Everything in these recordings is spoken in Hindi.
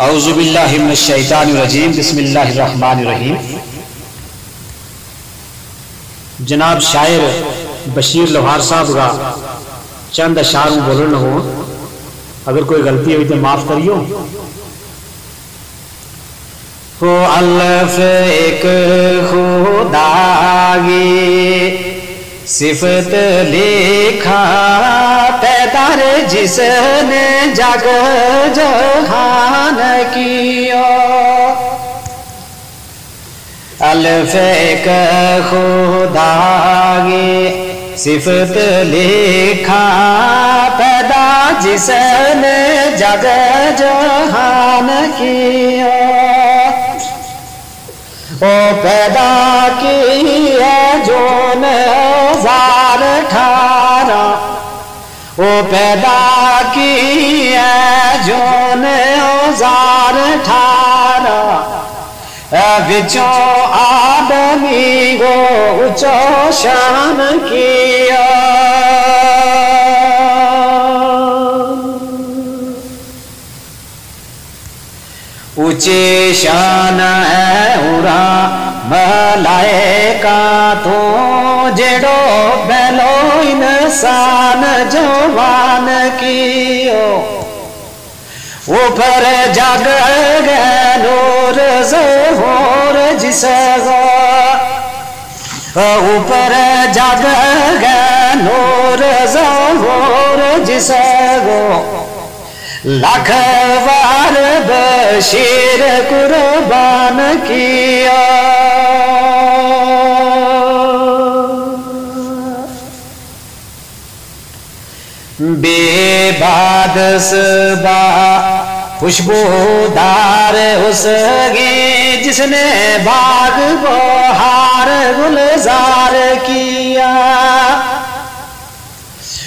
औज़ुबिल्लाहि मिनश्शैतानिर्रजीम बिस्मिल्लाहिर्रहमानिर्रहीम। जनाब शायर बशीर लोहार साहब का चंद अशार बोलन हो, अगर कोई गलती हुई तो माफ करियो। हो अल्लाह एक खुदागी सिफत लिखा पैदार जिसने जग जहान कियो। अल्फ एक खुदागी सिफत लिखा पैदा जिसने जग जहान कियो। ओ पैदा की है जो ने 1018, ओ पैदा की है जो ने 1018, विचों आदमी को ऊंचो शान किया। ऊंची शान है उड़ा मलाइका तो जेड़ो बेलो इंसान जवान कियो। ऊपर जग नूर ज़ोहर जिसको, ऊपर जग नूर ज़ोहर जिसको, लाख बार बशीर कुर्बान किया। बेबाद सबा खुशबूदार उसकी जिसने बाग बहार गुलजार किया।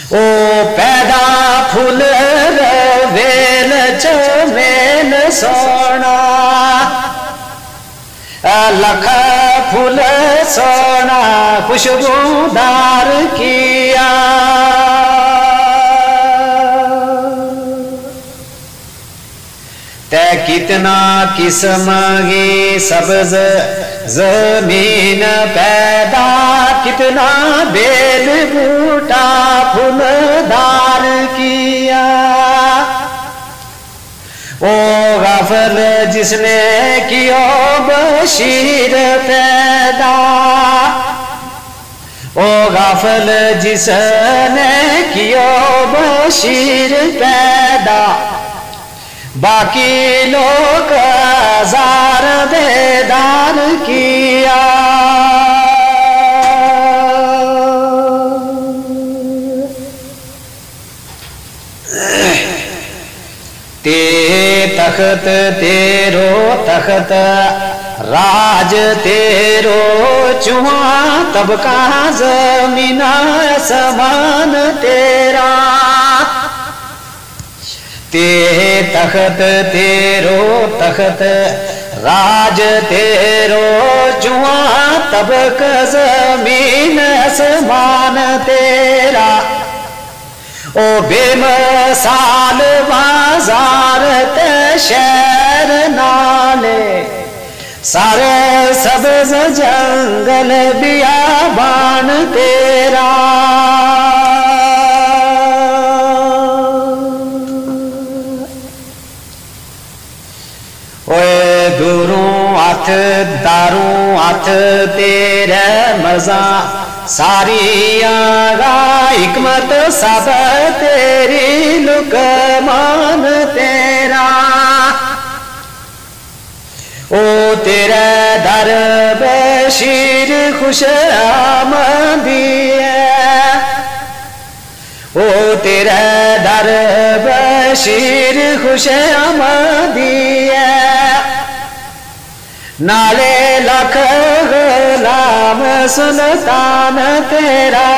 ओ पैदा फूल वेल चमेल सोना, लख फूल सोना खुशबूदार किया। ते कितना किस्म की सब्ज जमीन पैदा, कितना बेल बूटा फूलदार किया। ओ गाफल जिसने कियो बशीर पैदा, ओ गाफल जिसने कियो बशीर पैदा, बाकी लोग जार बेदार किया। ते तख्त तेरो तख्त राज तेरो चुआ तबका जमीना समान तेरा। ते तख्त तेरो तख्त राज तेरो जुआ तबक जमीन आसमान तेरा। ओ बेमसाल बाजार ते शहर नाले, सारे सब्ज जंगल बियाबान तेरा। दारू हाथ तेरे मजा सारी आगा हिकमत सब तेरी लुकमान तेरा। ओ तेरे दर बशीर खुश आमदी है, ओ तेरे दर बशीर खुश आमदी है। नाले लख गुलाम सुल्तान तेरा।